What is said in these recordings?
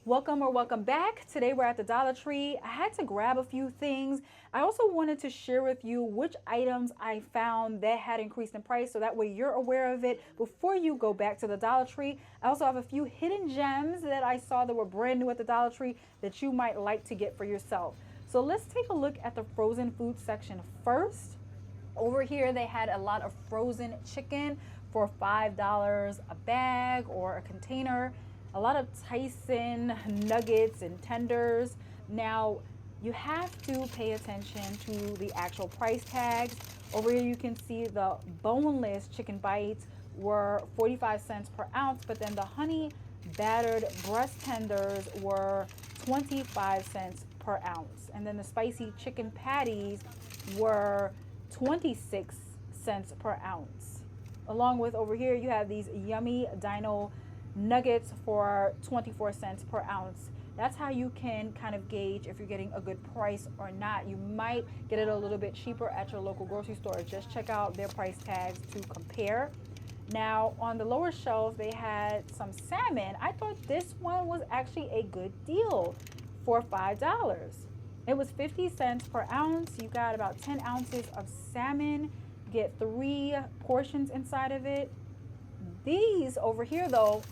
Welcome or welcome back. Today we're at the Dollar Tree. I had to grab a few things. I also wanted to share with you which items I found that had increased in price so that way you're aware of it before you go back to the Dollar Tree. I also have a few hidden gems that I saw that were brand new at the Dollar Tree that you might like to get for yourself. So let's take a look at the frozen food section first. Over here, they had a lot of frozen chicken for $5 a bag or a container. A lot of Tyson nuggets and tenders. Now, you have to pay attention to the actual price tags. Over here, you can see the boneless chicken bites were 45 cents per ounce, but then the honey battered breast tenders were 25 cents per ounce. And then the spicy chicken patties were 26 cents per ounce. Along with over here, you have these yummy dino nuggets for 24 cents per ounce. That's how you can kind of gauge if you're getting a good price or not. You might get it a little bit cheaper at your local grocery store. Just check out their price tags to compare. Now, on the lower shelf, they had some salmon. I thought this one was actually a good deal for $5. It was 50 cents per ounce. You got about 10 ounces of salmon. Get 3 portions inside of it. These over here, though,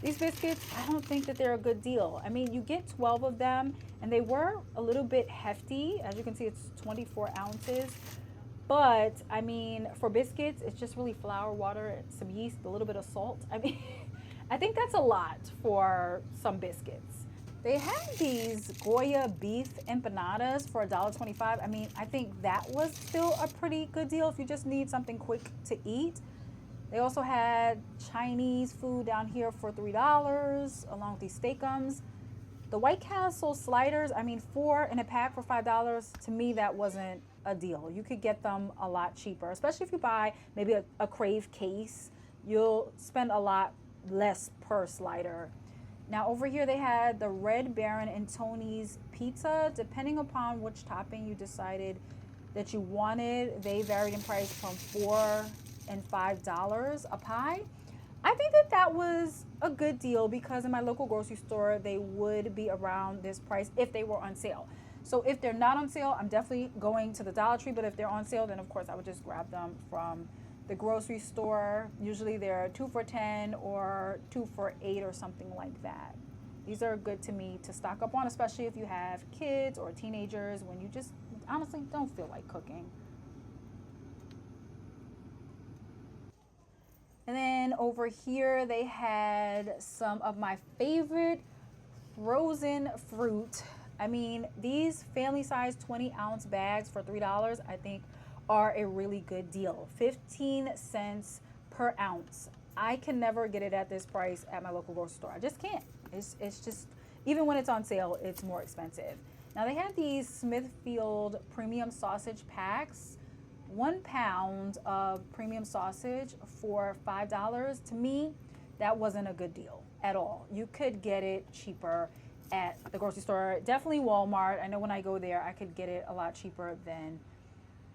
these biscuits, I don't think that they're a good deal. I mean, you get 12 of them, and they were a little bit hefty. As you can see, it's 24 ounces. But, I mean, for biscuits, it's just really flour, water, some yeast, a little bit of salt. I mean, I think that's a lot for some biscuits. They had these Goya beef empanadas for $1.25. I mean, I think that was still a pretty good deal if you just need something quick to eat. They also had Chinese food down here for $3, along with these steakums. The White Castle sliders, I mean, 4 in a pack for $5, to me, that wasn't a deal. You could get them a lot cheaper, especially if you buy maybe a Crave case. You'll spend a lot less per slider. Now over here they had the Red Baron and Tony's pizza. Depending upon which topping you decided that you wanted, they varied in price from $4 and $5 a pie. I think that that was a good deal because in my local grocery store they would be around this price if they were on sale. So if they're not on sale, I'm definitely going to the Dollar Tree, but if they're on sale, then of course I would just grab them from the grocery store. Usually they're 2 for $10 or 2 for $8 or something like that. These are good to me to stock up on, especially if you have kids or teenagers when you just honestly don't feel like cooking. And then over here they had some of my favorite frozen fruit. I mean, these family size 20-ounce bags for $3, I think are a really good deal. 15 cents per ounce. I can never get it at this price at my local grocery store. I just can't. It's just, even when it's on sale, it's more expensive. Now they have these Smithfield premium sausage packs. 1 pound of premium sausage for $5. To me, that wasn't a good deal at all. You could get it cheaper at the grocery store. Definitely Walmart. I know when I go there, I could get it a lot cheaper than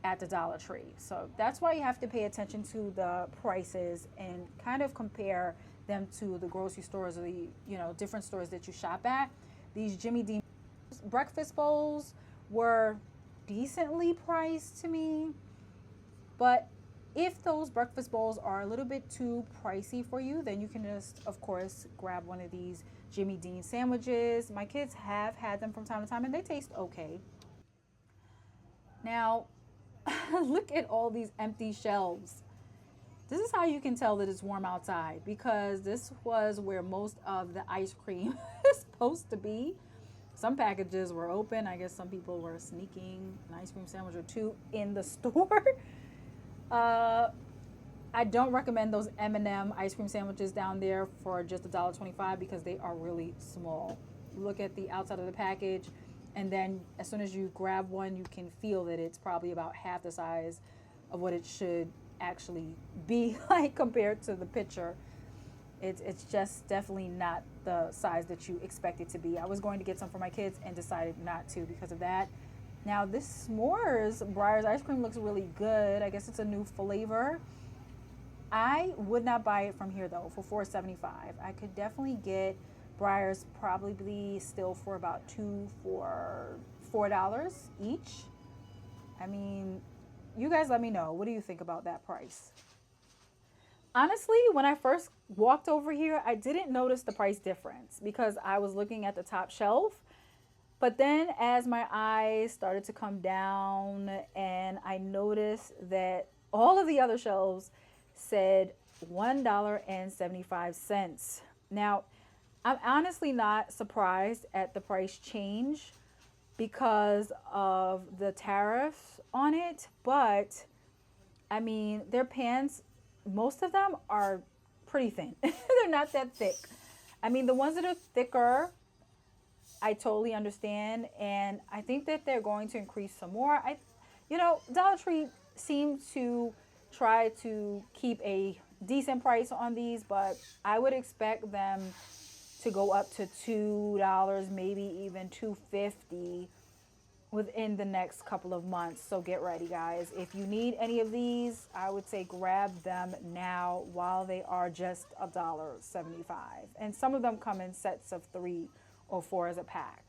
at the Dollar Tree. So that's why you have to pay attention to the prices and kind of compare them to the grocery stores or the, different stores that you shop at. These Jimmy Dean breakfast bowls were decently priced to me, but if those breakfast bowls are a little bit too pricey for you, then you can just, of course, grab one of these Jimmy Dean sandwiches. My kids have had them from time to time and they taste okay. Now, look at all these empty shelves. This is how you can tell that it's warm outside because this was where most of the ice cream is supposed to be. Some packages were open. I guess some people were sneaking an ice cream sandwich or two in the store. I don't recommend those M&M ice cream sandwiches down there for just $1.25 because they are really small. Look at the outside of the package, and then as soon as you grab one, you can feel that it's probably about half the size of what it should actually be like compared to the picture. It's just definitely not the size that you expect it to be. I was going to get some for my kids and decided not to because of that. Now this s'mores Breyers ice cream looks really good. I guess it's a new flavor. I would not buy it from here though for $4.75. I could definitely get Briars probably still for about two for $4 each. I mean, you guys let me know. What do you think about that price? Honestly, when I first walked over here, I didn't notice the price difference because I was looking at the top shelf. But then as my eyes started to come down and I noticed that all of the other shelves said $1.75. Now, I'm honestly not surprised at the price change because of the tariffs on it, but I mean, their pans, most of them are pretty thin. They're not that thick. I mean, the ones that are thicker, I totally understand, and I think that they're going to increase some more. Dollar Tree seems to try to keep a decent price on these, but I would expect them to go up to $2, maybe even 2.50 within the next couple of months. So get ready, guys. If you need any of these, I would say grab them now while they are just $1.75. And some of them come in sets of 3 or 4 as a pack.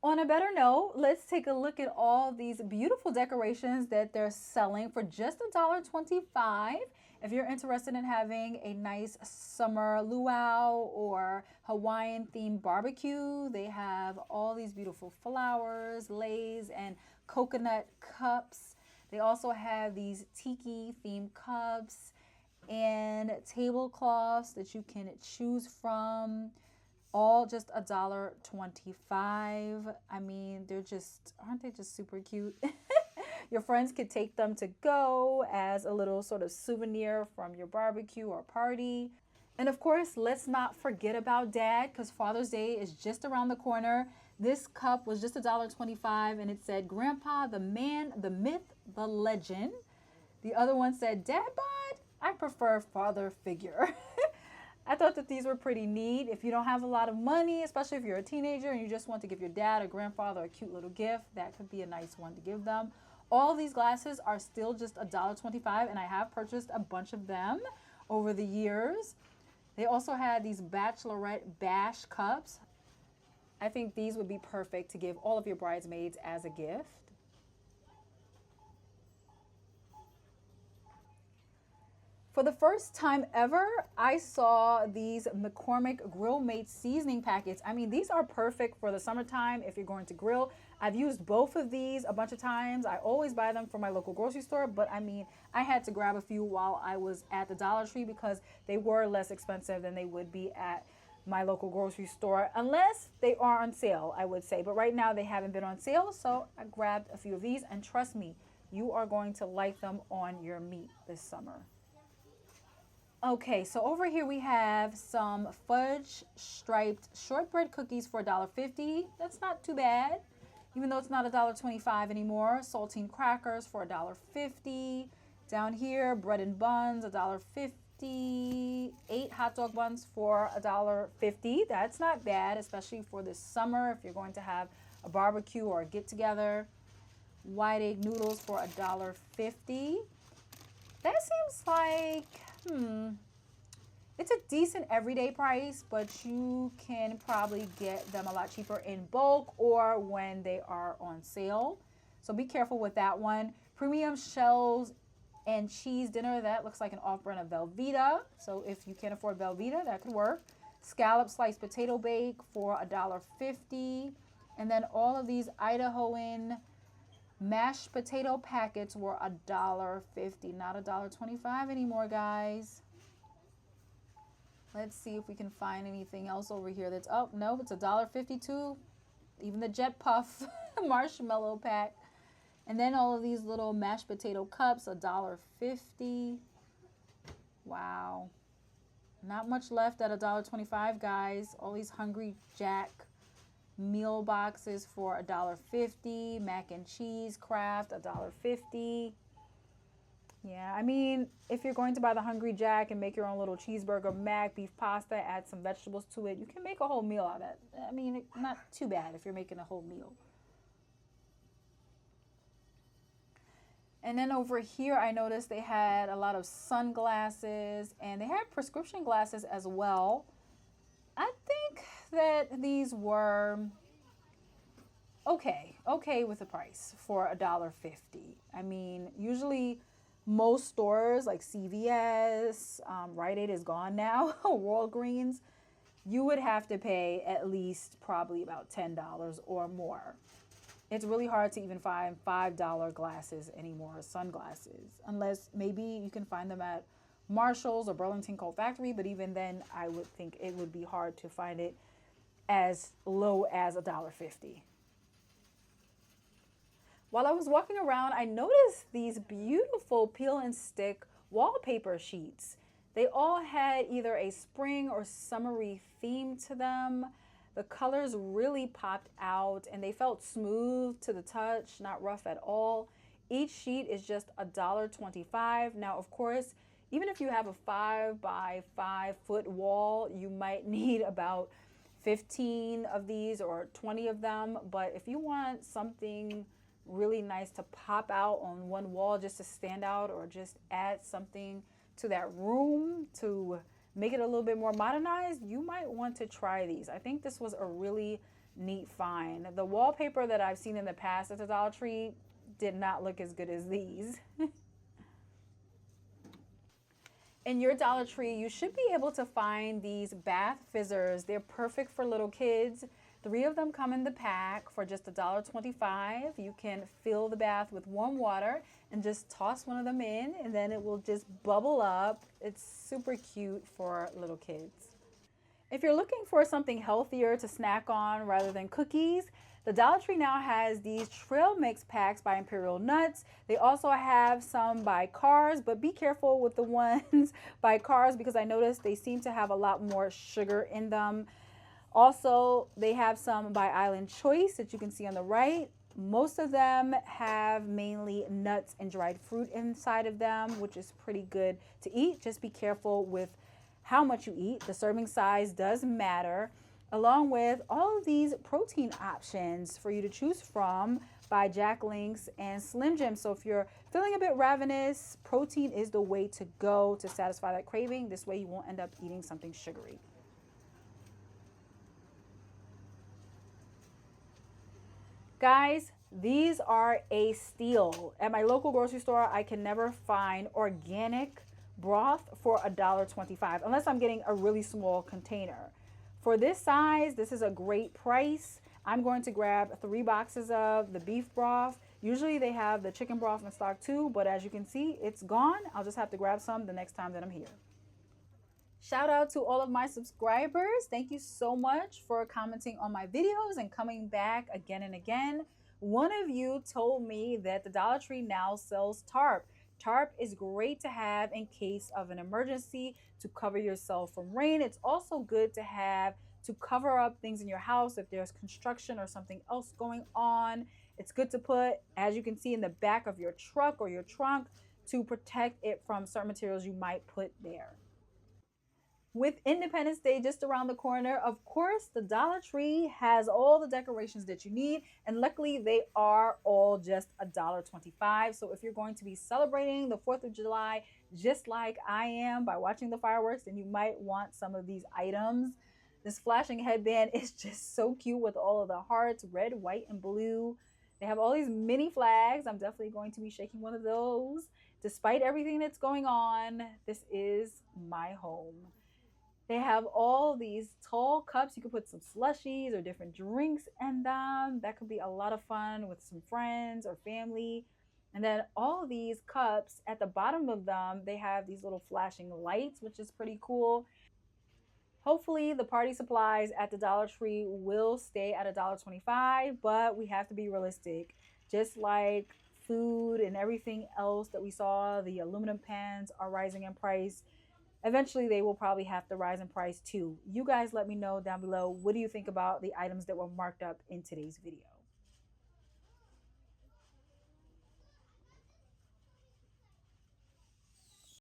On a better note, let's take a look at all these beautiful decorations that they're selling for just $1.25. If you're interested in having a nice summer luau or Hawaiian themed barbecue, they have all these beautiful flowers, leis, and coconut cups. They also have these tiki themed cups and tablecloths that you can choose from, all just $1.25. I mean, aren't they just super cute? Your friends could take them to go as a little sort of souvenir from your barbecue or party. And of course, let's not forget about Dad, because Father's Day is just around the corner. This cup was just $1.25 and it said, Grandpa, the man, the myth, the legend. The other one said, Dad bod, I prefer father figure. I thought that these were pretty neat. If you don't have a lot of money, especially if you're a teenager and you just want to give your dad or grandfather a cute little gift, that could be a nice one to give them. All of these glasses are still just $1.25, and I have purchased a bunch of them over the years. They also had these Bachelorette Bash cups. I think these would be perfect to give all of your bridesmaids as a gift. For the first time ever, I saw these McCormick Grill Mate seasoning packets. I mean, these are perfect for the summertime if you're going to grill. I've used both of these a bunch of times. I always buy them from my local grocery store, but I mean, I had to grab a few while I was at the Dollar Tree because they were less expensive than they would be at my local grocery store, unless they are on sale, I would say. But right now they haven't been on sale, so I grabbed a few of these, and trust me, you are going to like them on your meat this summer. Okay, so over here we have some fudge striped shortbread cookies for $1.50. That's not too bad, even though it's not $1.25 anymore. Saltine crackers for $1.50. Down here, bread and buns, $1.50. 8 hot dog buns for $1.50. That's not bad, especially for this summer if you're going to have a barbecue or a get together. White egg noodles for $1.50. That seems like, it's a decent everyday price, but you can probably get them a lot cheaper in bulk or when they are on sale. So be careful with that one. Premium shells and cheese dinner, that looks like an off-brand of Velveeta. So if you can't afford Velveeta, that could work. Scallop sliced potato bake for $1.50. And then all of these Idahoan mashed potato packets were $1.50, not $1.25 anymore, guys. Let's see if we can find anything else over here that's, oh, no, it's $1.52. Even the Jet Puff marshmallow pack. And then all of these little mashed potato cups, $1.50. Wow. Not much left at $1.25, guys. All these Hungry Jack meal boxes for $1.50. Mac and cheese Kraft, $1.50. Yeah, I mean, if you're going to buy the Hungry Jack and make your own little cheeseburger, mac, beef pasta, add some vegetables to it, you can make a whole meal out of that. I mean, not too bad if you're making a whole meal. And then over here, I noticed they had a lot of sunglasses and they had prescription glasses as well. I think that these were okay with the price for $1.50. I mean, usually most stores like CVS, Rite Aid is gone now, Walgreens, you would have to pay at least probably about $10 or more. It's really hard to even find $5 glasses anymore, sunglasses, unless maybe you can find them at Marshall's or Burlington Coat Factory, but even then I would think it would be hard to find it as low as $1.50. While I was walking around, I noticed these beautiful peel and stick wallpaper sheets. They all had either a spring or summery theme to them. The colors really popped out and they felt smooth to the touch, not rough at all. Each sheet is just $1.25. Now, of course, even if you have a 5 by 5 foot wall, you might need about 15 of these or 20 of them. But if you want something really nice to pop out on one wall just to stand out or just add something to that room to make it a little bit more modernized, you might want to try these. I think this was a really neat find. The wallpaper that I've seen in the past at the Dollar Tree did not look as good as these. In your Dollar Tree, you should be able to find these bath fizzers. They're perfect for little kids. 3 of them come in the pack for just $1.25. You can fill the bath with warm water and just toss one of them in and then it will just bubble up. It's super cute for little kids. If you're looking for something healthier to snack on rather than cookies, the Dollar Tree now has these trail mix packs by Imperial Nuts. They also have some by Cars, but be careful with the ones by Cars because I noticed they seem to have a lot more sugar in them. Also, they have some by Island Choice that you can see on the right. Most of them have mainly nuts and dried fruit inside of them, which is pretty good to eat. Just be careful with how much you eat. The serving size does matter, along with all of these protein options for you to choose from by Jack Links and Slim Jim. So if you're feeling a bit ravenous, protein is the way to go to satisfy that craving. This way you won't end up eating something sugary. Guys, these are a steal. At my local grocery store, I can never find organic broth for $1.25 unless I'm getting a really small container. For this size, this is a great price. I'm going to grab 3 boxes of the beef broth. Usually they have the chicken broth in stock too, but as you can see, it's gone. I'll just have to grab some the next time that I'm here. Shout out to all of my subscribers. Thank you so much for commenting on my videos and coming back again and again. One of you told me that the Dollar Tree now sells tarp. Tarp is great to have in case of an emergency to cover yourself from rain. It's also good to have to cover up things in your house if there's construction or something else going on. It's good to put, as you can see, in the back of your truck or your trunk to protect it from certain materials you might put there. With Independence Day just around the corner, of course, the Dollar Tree has all the decorations that you need, and luckily they are all just $1.25. So if you're going to be celebrating the 4th of July just like I am by watching the fireworks, then you might want some of these items. This flashing headband is just so cute with all of the hearts, red, white, and blue. They have all these mini flags. I'm definitely going to be shaking one of those. Despite everything that's going on, this is my home. They have all these tall cups. You can put some slushies or different drinks in them. That could be a lot of fun with some friends or family. And then all of these cups, at the bottom of them, they have these little flashing lights, which is pretty cool. Hopefully the party supplies at the Dollar Tree will stay at $1.25, but we have to be realistic. Just like food and everything else that we saw, the aluminum pans are rising in price. Eventually they will probably have to rise in price too. You guys let me know down below, what do you think about the items that were marked up in today's video?